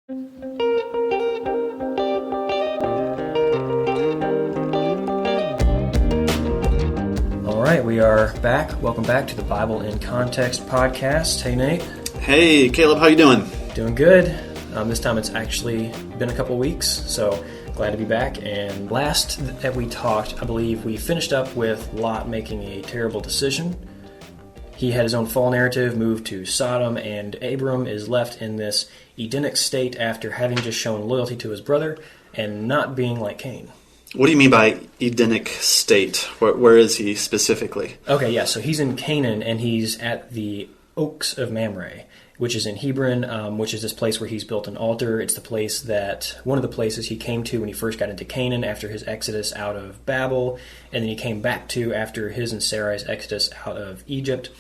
All right, we are back. Welcome back to the Bible in Context podcast. Hey, Nate. Hey, Caleb. How you doing? Doing good. This time it's actually been a couple weeks, so glad to be back. And last that we talked, I believe we finished up with Lot making a terrible decision. He had his own fall narrative, moved to Sodom, and Abram is left in this Edenic state after having just shown loyalty to his brother and not being like Cain. What do you mean by Edenic state? Where is he specifically? Okay, yeah, so he's in Canaan, and he's at the Oaks of Mamre, which is in Hebron, which is this place where he's built an altar. It's one of the places he came to when he first got into Canaan after his exodus out of Babel, and then he came back to after his and Sarai's exodus out of Egypt.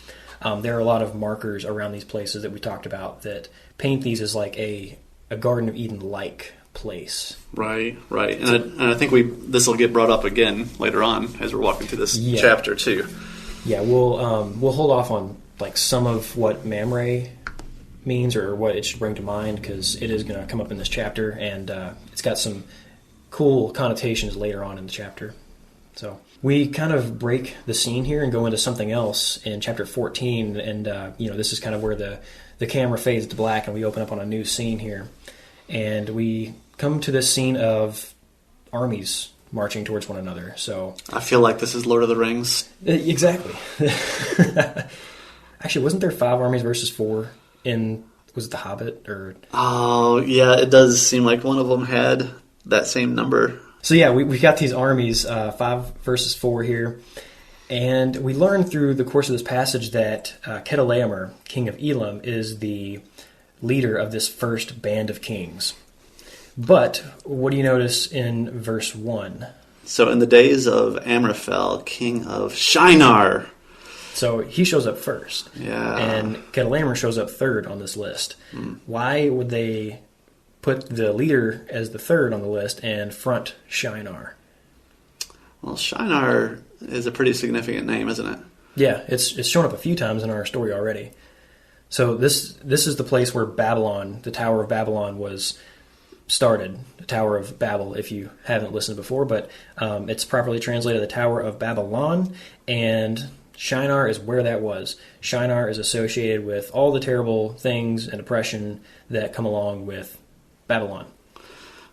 There are a lot of markers around these places that we talked about that paint these as like a Garden of Eden-like place. Right. And I think this will get brought up again later on as we're walking through this chapter too. Yeah, we'll hold off on like some of what Mamre means or what it should bring to mind because it is going to come up in this chapter, and it's got some cool connotations later on in the chapter. So we kind of break the scene here and go into something else in chapter 14, and this is kind of where the camera fades to black and we open up on a new scene here. And we come to this scene of armies marching towards one another. So I feel like this is Lord of the Rings. Exactly. Actually, wasn't there 5 armies versus 4 was it The Hobbit? Oh, yeah, it does seem like one of them had that same number. So yeah, we got these armies, 5 versus 4 here. And we learn through the course of this passage that Chedorlaomer, king of Elam, is the leader of this first band of kings. But what do you notice in verse 1? So in the days of Amraphel, king of Shinar. So he shows up first. Yeah. And Chedorlaomer shows up third on this list. Why would they put the leader as the third on the list and front Shinar? Well, Shinar is a pretty significant name, isn't it? Yeah, it's shown up a few times in our story already. So this is the place where Babylon, the Tower of Babylon, was started. The Tower of Babel, if you haven't listened before, but it's properly translated the Tower of Babylon, and Shinar is where that was. Shinar is associated with all the terrible things and oppression that come along with Babylon.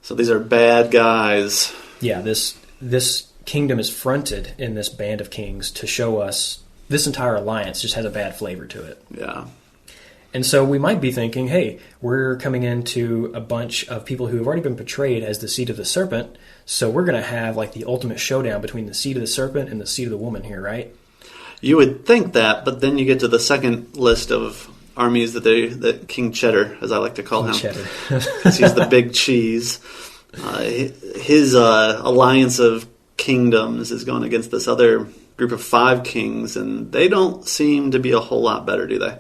So these are bad guys. Yeah, this kingdom is fronted in this band of kings to show us this entire alliance just has a bad flavor to it. Yeah. And so we might be thinking, hey, we're coming into a bunch of people who have already been portrayed as the seed of the serpent, so we're going to have like the ultimate showdown between the seed of the serpent and the seed of the woman here, right? You would think that, but then you get to the second list of armies that King Cheddar, as I like to call him, because he's the big cheese. His alliance of kingdoms is going against this other group of 5 kings, and they don't seem to be a whole lot better, do they?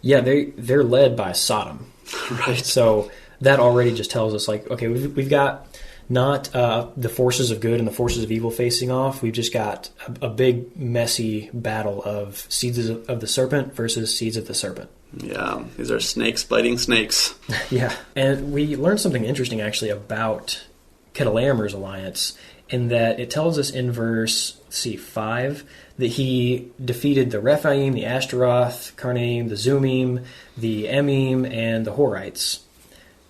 Yeah, they're led by Sodom. Right. So that already just tells us, like, okay, we've got not the forces of good and the forces of evil facing off. We've just got a big, messy battle of seeds of the serpent versus seeds of the serpent. Yeah, these are snakes biting snakes. Yeah, and we learned something interesting, actually, about Chedorlaomer's alliance, in that it tells us in verse 5 that he defeated the Rephaim, the Ashtaroth, Karnaim, the Zumim, the Emim, and the Horites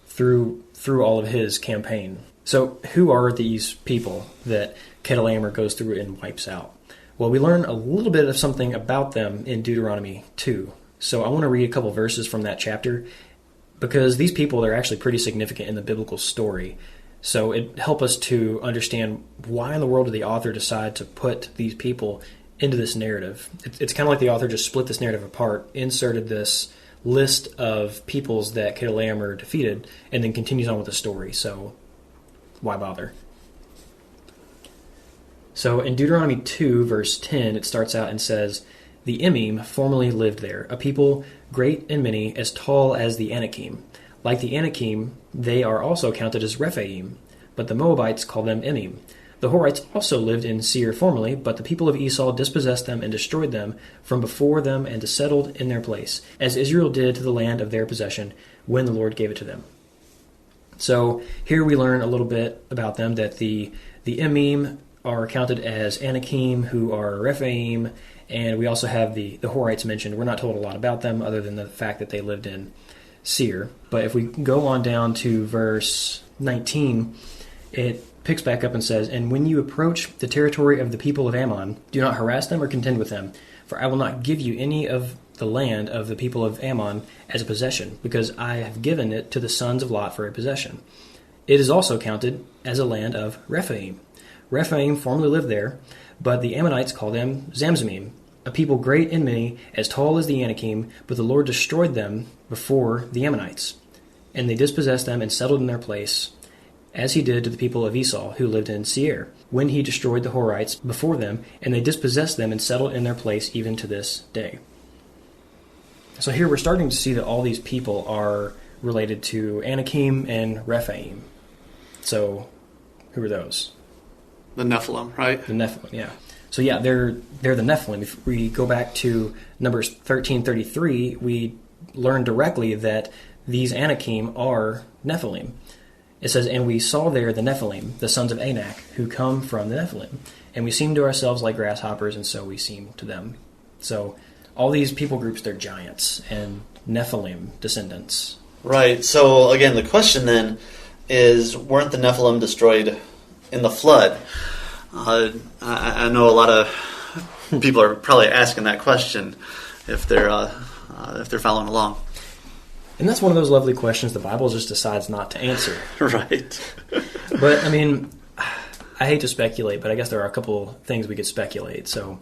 through all of his campaign. So who are these people that Chedorlaomer goes through and wipes out? Well, we learn a little bit of something about them in Deuteronomy 2. So I want to read a couple verses from that chapter because these people are actually pretty significant in the biblical story. So it helps us to understand why in the world did the author decide to put these people into this narrative. It's kind of like the author just split this narrative apart, inserted this list of peoples that Chedorlaomer defeated, and then continues on with the story. So why bother? So in Deuteronomy 2, verse 10, it starts out and says, "The Emim formerly lived there, a people great and many, as tall as the Anakim. Like the Anakim, they are also counted as Rephaim, but the Moabites call them Emim. The Horites also lived in Seir formerly, but the people of Esau dispossessed them and destroyed them from before them and settled in their place, as Israel did to the land of their possession when the Lord gave it to them." So here we learn a little bit about them, that the Emim are counted as Anakim, who are Rephaim, and we also have the Horites mentioned. We're not told a lot about them other than the fact that they lived in Seir. But if we go on down to verse 19, it picks back up and says, "And when you approach the territory of the people of Ammon, do not harass them or contend with them, for I will not give you any of the land of the people of Ammon as a possession, because I have given it to the sons of Lot for a possession. It is also counted as a land of Rephaim. Rephaim formerly lived there, but the Ammonites call them Zamzumim, a people great and many, as tall as the Anakim, but the Lord destroyed them before the Ammonites. And they dispossessed them and settled in their place, as he did to the people of Esau, who lived in Seir, when he destroyed the Horites before them, and they dispossessed them and settled in their place even to this day." So here we're starting to see that all these people are related to Anakim and Rephaim. So who are those? The Nephilim, right? The Nephilim, yeah. So yeah, they're the Nephilim. If we go back to Numbers 13:33, we learn directly that these Anakim are Nephilim. It says, "And we saw there the Nephilim, the sons of Anak, who come from the Nephilim. And we seemed to ourselves like grasshoppers, and so we seemed to them." So all these people groups, they're giants and Nephilim descendants. Right. So again, the question then is, weren't the Nephilim destroyed in the flood? I know a lot of people are probably asking that question if they're following along. And that's one of those lovely questions the Bible just decides not to answer. Right. But, I mean, I hate to speculate, but I guess there are a couple things we could speculate. So,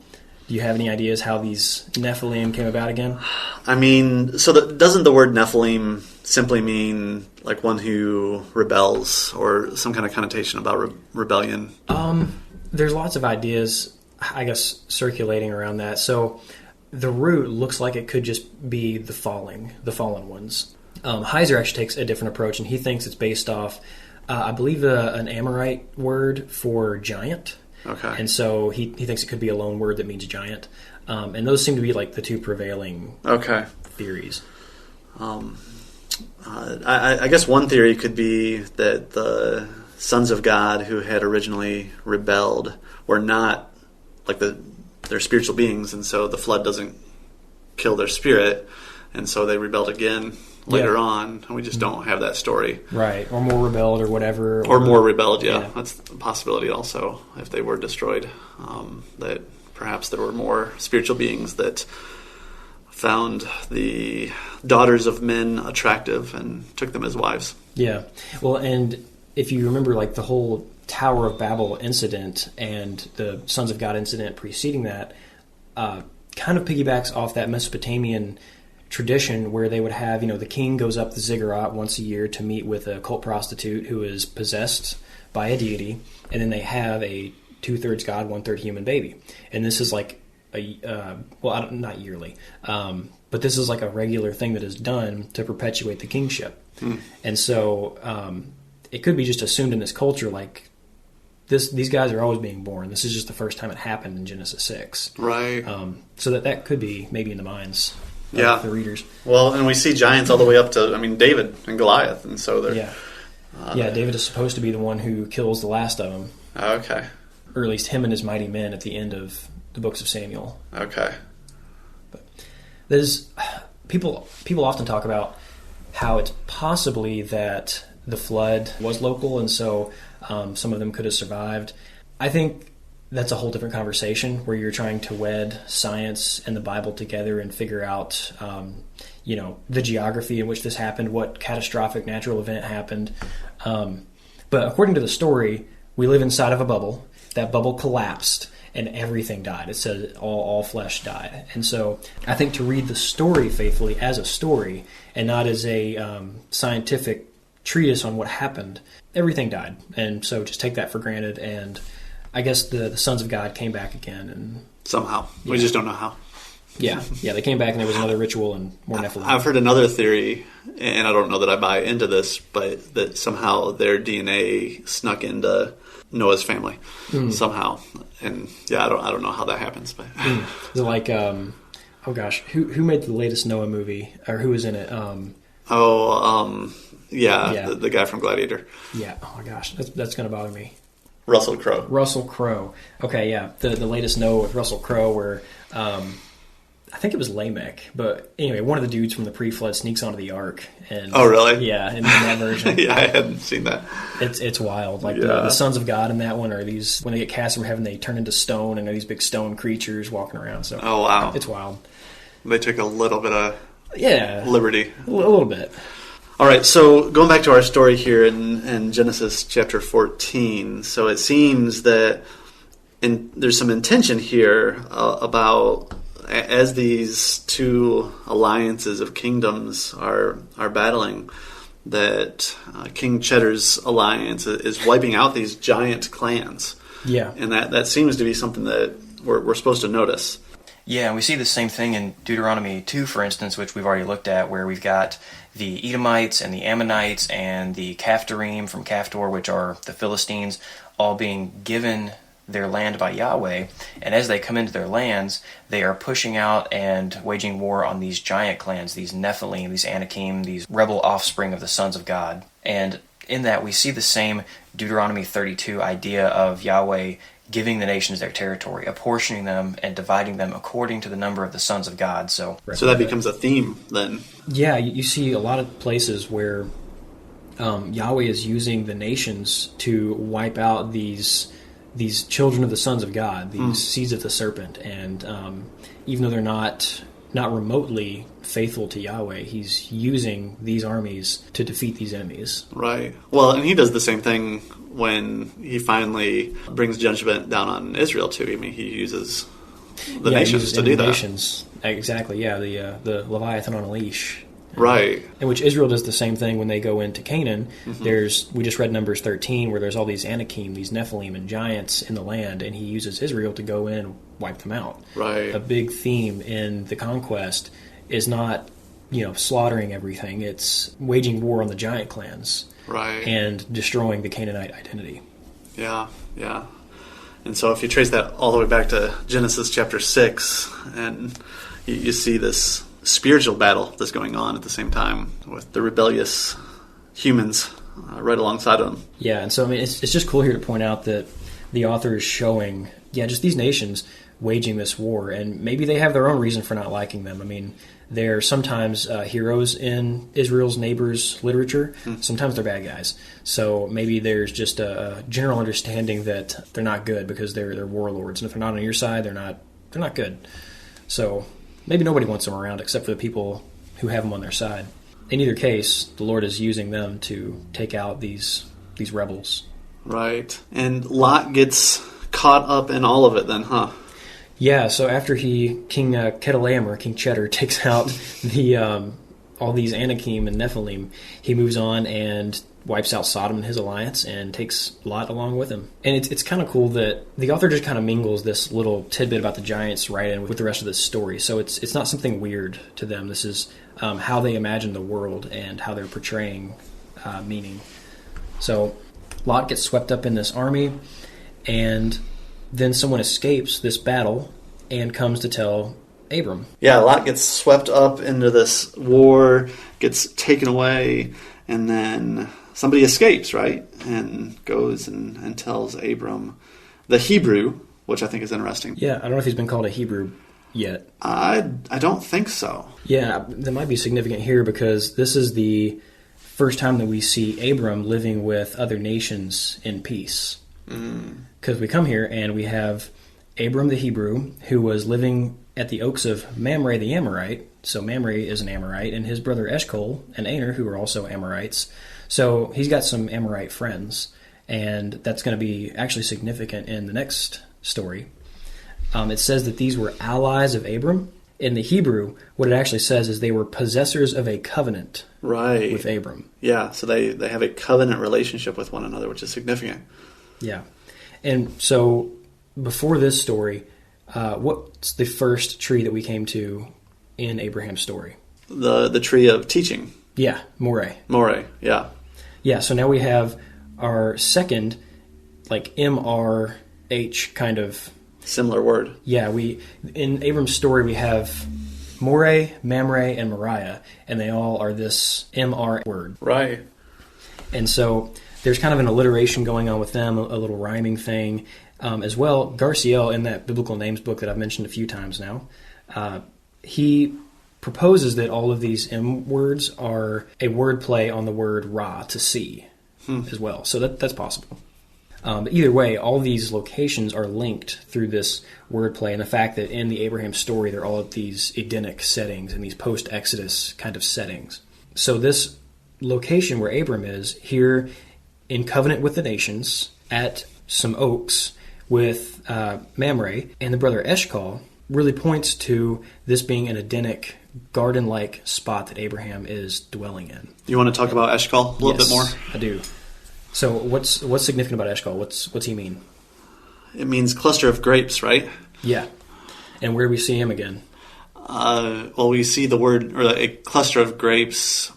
do you have any ideas how these Nephilim came about again? I mean, so doesn't the word Nephilim simply mean like one who rebels, or some kind of connotation about rebellion? There's lots of ideas, I guess, circulating around that. So the root looks like it could just be the fallen ones. Heiser actually takes a different approach, and he thinks it's based off, I believe, an Amorite word for giant. Okay. And so he thinks it could be a loan word that means giant. And those seem to be like the two prevailing theories. I guess one theory could be that the sons of God who had originally rebelled were not like they're spiritual beings, and so the flood doesn't kill their spirit, and so they rebelled again later on, and we just don't have that story. Right, or more rebelled or whatever. Or more rebelled, yeah. That's a possibility also, if they were destroyed, that perhaps there were more spiritual beings that found the daughters of men attractive and took them as wives. Yeah. Well, and if you remember, like, the whole Tower of Babel incident and the Sons of God incident preceding that kind of piggybacks off that Mesopotamian tradition where they would have, the king goes up the ziggurat once a year to meet with a cult prostitute who is possessed by a deity, and then they have a 2/3 God, 1/3 human baby. And this is like not yearly, but this is like a regular thing that is done to perpetuate the kingship. And so it could be just assumed in this culture, like, these guys are always being born. This is just the first time it happened in Genesis 6. Right. So that could be maybe in the minds of the readers. Well, and we see giants all the way up to, David and Goliath, and so they're... David is supposed to be the one who kills the last of them. Okay. Or at least him and his mighty men at the end of the books of Samuel. Okay. But there's people often talk about how it's possibly that the flood was local, and so some of them could have survived. I think that's a whole different conversation where you're trying to wed science and the Bible together and figure out, the geography in which this happened, what catastrophic natural event happened. But according to the story, we live inside of a bubble. That bubble collapsed and everything died. It said all flesh died. And so I think to read the story faithfully as a story and not as a scientific treatise on what happened, everything died. And so just take that for granted. And I guess the sons of God came back again. And somehow. We just don't know how. Yeah, they came back and there was another ritual and more Nephilim. I've heard another theory, and I don't know that I buy into this, but that somehow their DNA snuck into Noah's family somehow. And I don't know how that happens. But is it like, who made the latest Noah movie, or who was in it? Yeah. The guy from Gladiator. Yeah. Oh my gosh, that's going to bother me. Russell Crowe. Russell Crowe. Okay, yeah. The latest note with Russell Crowe where I think it was Lamech, but anyway, one of the dudes from the pre-flood sneaks onto the ark. And, oh, really? Yeah, in that version. Yeah, I hadn't seen that. It's wild. Like the sons of God in that one are these, when they get cast from heaven, they turn into stone, and they're these big stone creatures walking around. So oh, wow. It's wild. They took a little bit of liberty. A little bit. All right, so going back to our story here in Genesis chapter 14, so it seems that there's some intention here about as these two alliances of kingdoms are battling, that King Cheddar's alliance is wiping out these giant clans. Yeah. And that seems to be something that we're supposed to notice. Yeah, and we see the same thing in Deuteronomy 2, for instance, which we've already looked at, where we've got the Edomites and the Ammonites and the Caphtorim from Caphtor, which are the Philistines, all being given their land by Yahweh, and as they come into their lands, they are pushing out and waging war on these giant clans, these Nephilim, these Anakim, these rebel offspring of the sons of God. And in that, we see the same Deuteronomy 32 idea of Yahweh giving the nations their territory, apportioning them and dividing them according to the number of the sons of God. So that becomes a theme then. Yeah, you see a lot of places where Yahweh is using the nations to wipe out these children of the sons of God, these seeds of the serpent, and even though they're not remotely faithful to Yahweh, he's using these armies to defeat these enemies. Right. Well, and he does the same thing when he finally brings judgment down on Israel too. I mean, he uses the nations to do that. Nations. Exactly, yeah, the Leviathan on a leash. Right. In which Israel does the same thing when they go into Canaan. We just read Numbers 13 where there's all these Anakim, these Nephilim and giants in the land, and he uses Israel to go in and wipe them out. Right. A big theme in the conquest is not, slaughtering everything. It's waging war on the giant clans. Right. And destroying the Canaanite identity. Yeah, yeah. And so if you trace that all the way back to Genesis chapter 6, and you see this spiritual battle that's going on at the same time with the rebellious humans right alongside of them. Yeah, and so it's just cool here to point out that the author is showing, just these nations waging this war, and maybe they have their own reason for not liking them. I mean, they're sometimes heroes in Israel's neighbors' literature. Sometimes they're bad guys. So maybe there's just a general understanding that they're not good because they're warlords, and if they're not on your side, they're not good. So maybe nobody wants them around except for the people who have them on their side. In either case, the Lord is using them to take out these rebels. Right. And Lot gets caught up in all of it then, huh? Yeah, so after King Chedorlaomer, King Cheddar, takes out all these Anakim and Nephilim, he moves on and wipes out Sodom and his alliance and takes Lot along with him. And it's kind of cool that the author just kind of mingles this little tidbit about the giants right in with the rest of the story. So it's not something weird to them. This is how they imagine the world and how they're portraying meaning. So Lot gets swept up in this army, and then someone escapes this battle and comes to tell Abram. Yeah, Lot gets swept up into this war, gets taken away, and then somebody escapes, right? And goes and tells Abram the Hebrew, which I think is interesting. Yeah, I don't know if he's been called a Hebrew yet. I don't think so. Yeah, that might be significant here because this is the first time that we see Abram living with other nations in peace. Because we come here and we have Abram the Hebrew, who was living at the oaks of Mamre the Amorite. So Mamre is an Amorite, and his brother Eshcol and Aner, who are also Amorites. So he's got some Amorite friends, and that's going to be actually significant in the next story. It says that these were allies of Abram. In the Hebrew, what it actually says is they were possessors of a covenant with Abram. Yeah, so they have a covenant relationship with one another, which is significant. Yeah. And so before this story, what's the first tree that we came to in Abraham's story? The tree of teaching. Yeah, Moreh. Moreh, yeah. Yeah, so now we have our second, MRH kind of... Similar word. Yeah, in Abram's story we have Moreh, Mamre, and Moriah, and they all are this MR word. Right. And so there's kind of an alliteration going on with them, a little rhyming thing. As well, Garciel, in that Biblical Names book that I've mentioned a few times now, he proposes that all of these M words are a word play on the word Ra, to see, as well. So that's possible. But either way, all these locations are linked through this wordplay, and the fact that in the Abraham story, they're all at these Edenic settings and these post-Exodus kind of settings. So this location where Abram is, here in covenant with the nations, at some oaks with Mamre and the brother Eshcol, really points to this being an Edenic, garden-like spot that Abraham is dwelling in. You want to talk about Eshcol a little bit more? I do. So what's significant about Eshcol? What's he mean? It means cluster of grapes, right? Yeah. And where do we see him again? Well, we see the word, or a cluster of grapes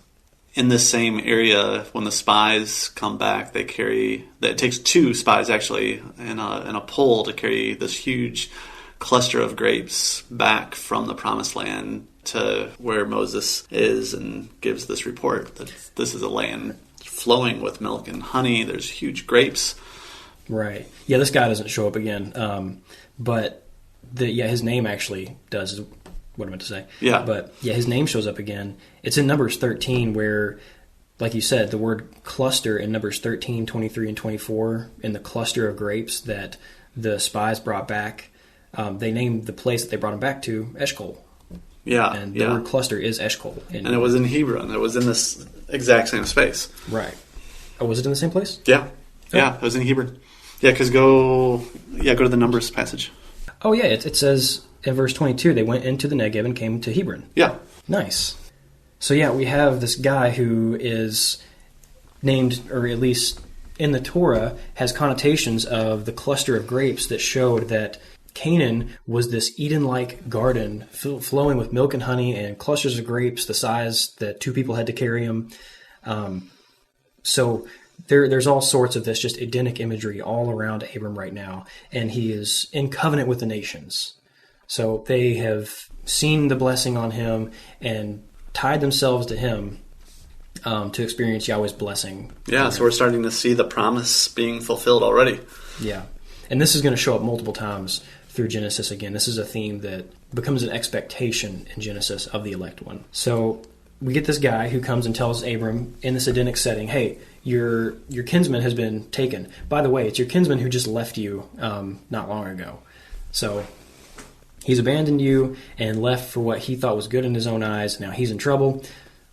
in this same area when the spies come back. It takes 2 spies actually and a pole to carry this huge cluster of grapes back from the promised land to where Moses is, and gives this report that this is a land flowing with milk and honey. There's huge grapes. Right. Yeah, this guy doesn't show up again. But his name actually does, is what I meant to say. Yeah. But yeah, his name shows up again. It's in Numbers 13 where, like you said, the word cluster in Numbers 13, 23, and 24, in the cluster of grapes that the spies brought back, they named the place that they brought them back to Eshcol. Yeah. And the word cluster is Eshcol. And it was in Hebron. It was in this exact same space. Right. Oh, was it in the same place? Yeah. Oh. Yeah, it was in Hebron. Yeah, because go to the Numbers passage. Oh, yeah, it says in verse 22, they went into the Negev and came to Hebron. Yeah. Nice. So, yeah, we have this guy who is named, or at least in the Torah, has connotations of the cluster of grapes that showed that Canaan was this Eden-like garden flowing with milk and honey and clusters of grapes the size that 2 people had to carry them. So there's all sorts of this just Edenic imagery all around Abram right now, and he is in covenant with the nations. So they have seen the blessing on him and tied themselves to him to experience Yahweh's blessing. Yeah, so we're starting to see the promise being fulfilled already. Yeah, and this is going to show up multiple times through Genesis again. This is a theme that becomes an expectation in Genesis of the elect one. So we get this guy who comes and tells Abram in this Edenic setting, hey, your kinsman has been taken. By the way, it's your kinsman who just left you not long ago. So he's abandoned you and left for what he thought was good in his own eyes. Now he's in trouble.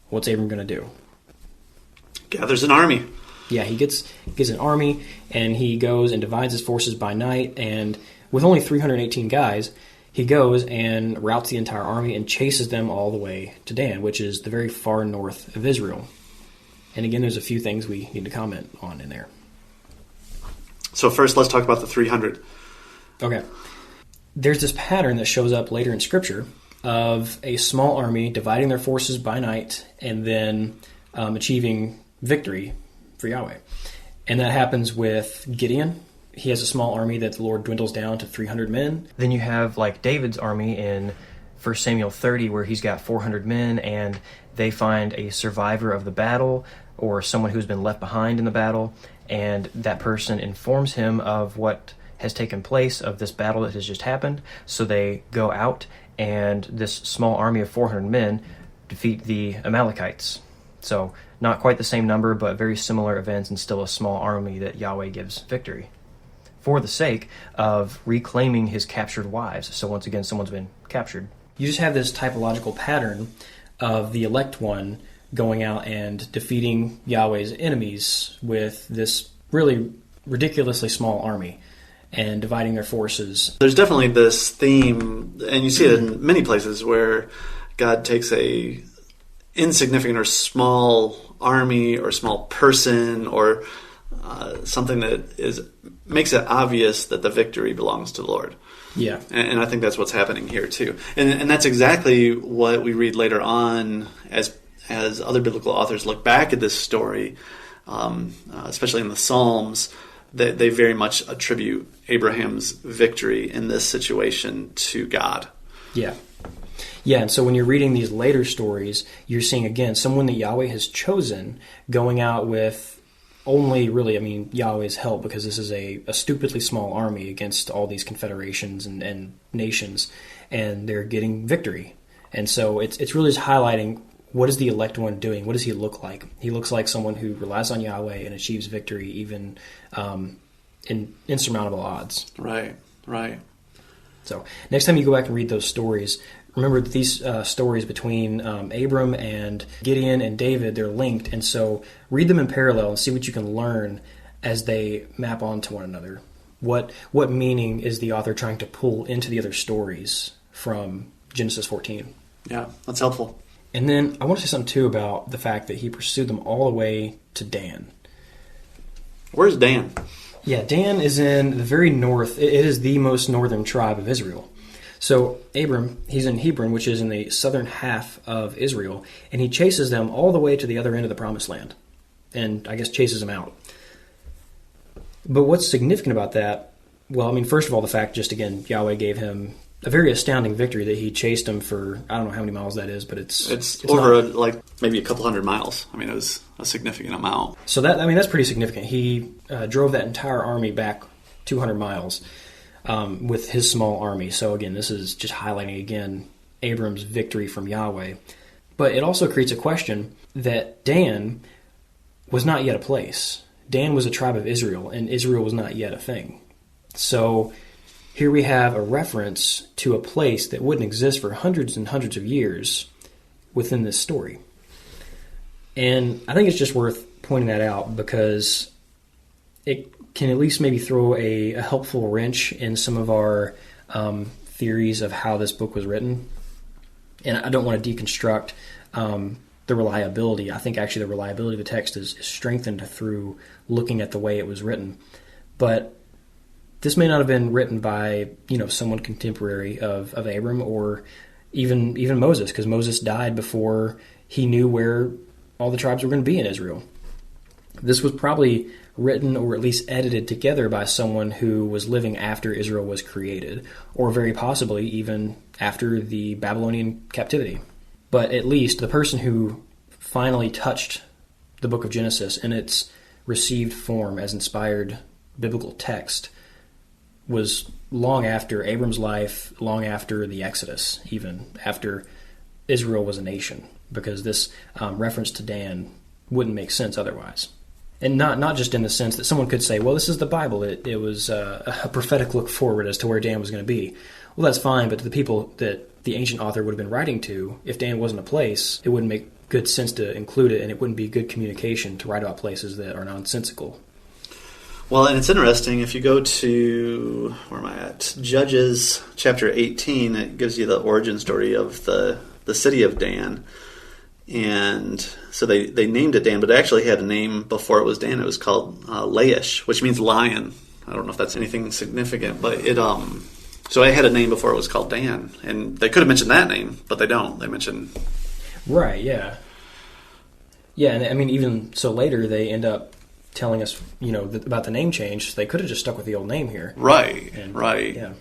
What's Abram going to do? Gathers an army. Yeah, he gets an army, and he goes and divides his forces by night, and with only 318 guys, he goes and routs the entire army and chases them all the way to Dan, which is the very far north of Israel. And again, there's a few things we need to comment on in there. So first, let's talk about the 300. Okay. There's this pattern that shows up later in Scripture of a small army dividing their forces by night and then achieving victory for Yahweh. And that happens with Gideon. He has a small army that the Lord dwindles down to 300 men. Then you have like David's army in 1 Samuel 30 where he's got 400 men and they find a survivor of the battle or someone who's been left behind in the battle, and that person informs him of what has taken place, of this battle that has just happened. So they go out, and this small army of 400 men defeat the Amalekites. So not quite the same number, but very similar events, and still a small army that Yahweh gives victory for the sake of reclaiming his captured wives. So once again, someone's been captured. You just have this typological pattern of the elect one going out and defeating Yahweh's enemies with this really ridiculously small army and dividing their forces. There's definitely this theme, and you see it in many places, where God takes a insignificant or small army or small person or something that makes it obvious that the victory belongs to the Lord. Yeah. And I think that's what's happening here too. And that's exactly what we read later on as other biblical authors look back at this story, especially in the Psalms, that they very much attribute Abraham's victory in this situation to God. Yeah. Yeah, and so when you're reading these later stories, you're seeing, again, someone that Yahweh has chosen going out with only really, Yahweh's help, because this is a stupidly small army against all these confederations and nations, and they're getting victory. And so it's really just highlighting, what is the elect one doing? What does he look like? He looks like someone who relies on Yahweh and achieves victory even in insurmountable odds. Right. So next time you go back and read those stories, remember that these stories between Abram and Gideon and David, they're linked, and so read them in parallel and see what you can learn as they map onto one another. What meaning is the author trying to pull into the other stories from Genesis 14? Yeah, that's helpful. And then I want to say something, too, about the fact that he pursued them all the way to Dan. Where's Dan? Yeah, Dan is in the very north. It is the most northern tribe of Israel. So Abram, he's in Hebron, which is in the southern half of Israel, and he chases them all the way to the other end of the Promised Land, and I guess chases them out. But what's significant about that, well, first of all, the fact, just again, Yahweh gave him a very astounding victory that he chased him for, I don't know how many miles that is, but it's over maybe a couple hundred miles. It was a significant amount. So that's pretty significant. He drove that entire army back 200 miles with his small army. So again, this is just highlighting again Abram's victory from Yahweh. But it also creates a question that Dan was not yet a place. Dan was a tribe of Israel, and Israel was not yet a thing. So here we have a reference to a place that wouldn't exist for hundreds and hundreds of years within this story. And I think it's just worth pointing that out because it can at least maybe throw a helpful wrench in some of our theories of how this book was written. And I don't want to deconstruct the reliability. I think actually the reliability of the text is strengthened through looking at the way it was written. But this may not have been written by, someone contemporary of Abram or even Moses, because Moses died before he knew where all the tribes were going to be in Israel. This was probably written or at least edited together by someone who was living after Israel was created, or very possibly even after the Babylonian captivity. But at least the person who finally touched the book of Genesis in its received form as inspired biblical text was long after Abram's life, long after the Exodus, even after Israel was a nation, because this reference to Dan wouldn't make sense otherwise. And not just in the sense that someone could say, well, this is the Bible. It was a prophetic look forward as to where Dan was going to be. Well, that's fine, but to the people that the ancient author would have been writing to, if Dan wasn't a place, it wouldn't make good sense to include it, and it wouldn't be good communication to write about places that are nonsensical. Well, and it's interesting, if you go to, where am I at? Judges chapter 18, it gives you the origin story of the city of Dan. And so they named it Dan, but it actually had a name before it was Dan. It was called Laish, which means lion. I don't know if that's anything significant, but so it had a name before it was called Dan. And they could have mentioned that name, but they don't. They mention... Right, yeah. Yeah, and even so later they end up telling us, about the name change. They could have just stuck with the old name here. Right, and, right. Yeah.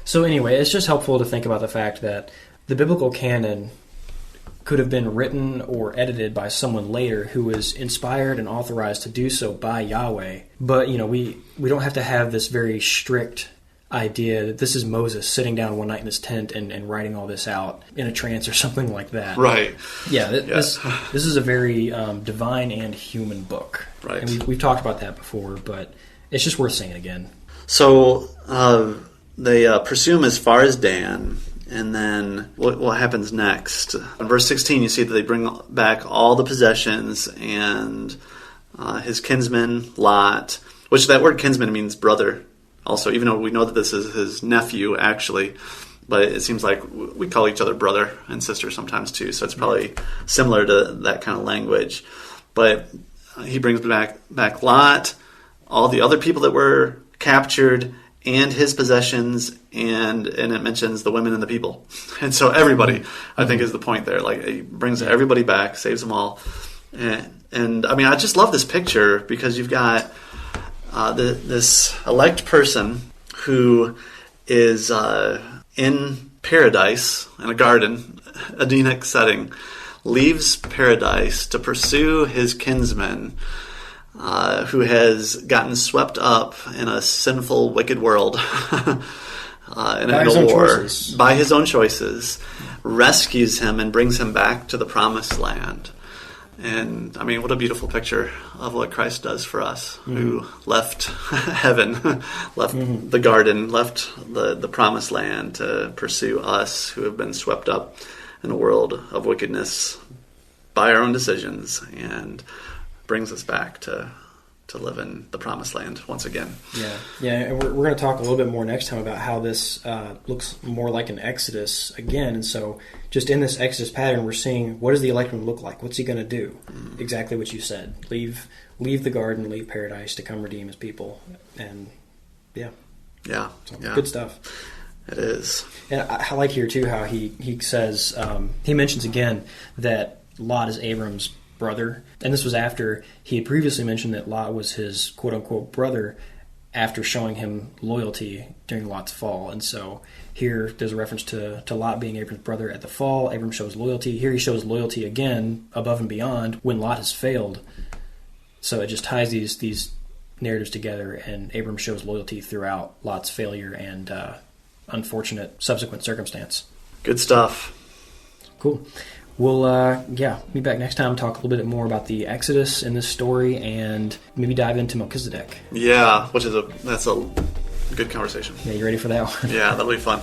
So anyway, it's just helpful to think about the fact that the biblical canon could have been written or edited by someone later who was inspired and authorized to do so by Yahweh. But, we don't have to have this very strict idea that this is Moses sitting down one night in his tent and writing all this out in a trance or something like that. Right. Yeah, this is a very divine and human book. Right. And we've talked about that before, but it's just worth saying again. So they pursue him as far as Dan, and then what happens next? In verse 16, you see that they bring back all the possessions and his kinsman, Lot, which that word kinsman means brother. Also, even though we know that this is his nephew, actually, but it seems like we call each other brother and sister sometimes too, so it's probably similar to that kind of language. But he brings back Lot, all the other people that were captured, and his possessions, and it mentions the women and the people. And so everybody, I think, is the point there. Like, he brings everybody back, saves them all. And I just love this picture because you've got this elect person who is in paradise, in a garden, Edenic setting, leaves paradise to pursue his kinsman, who has gotten swept up in a sinful, wicked world in a war by his own choices, rescues him and brings him back to the promised land. And, I mean, what a beautiful picture of what Christ does for us, who left heaven, left the garden, left the promised land to pursue us who have been swept up in a world of wickedness by our own decisions, and brings us back to live in the promised land once again. Yeah, and we're going to talk a little bit more next time about how this looks more like an Exodus again. And so just in this Exodus pattern, we're seeing, what does the elect one look like? What's he going to do? Exactly what you said. Leave the garden, leave paradise to come redeem his people. And yeah. So, good stuff. It is. And I like here too how he says, he mentions again that Lot is Abram's brother, and this was after he had previously mentioned that Lot was his quote-unquote brother after showing him loyalty during Lot's fall. And so here there's a reference to Lot being Abram's brother at the fall. Abram shows loyalty. Here he shows loyalty again above and beyond when Lot has failed. So it just ties these narratives together, and Abram shows loyalty throughout Lot's failure and unfortunate subsequent circumstance. Good stuff. Cool. We'll, be back next time, talk a little bit more about the Exodus in this story, and maybe dive into Melchizedek. Yeah, that's a good conversation. Yeah, you ready for that one? Yeah, that'll be fun.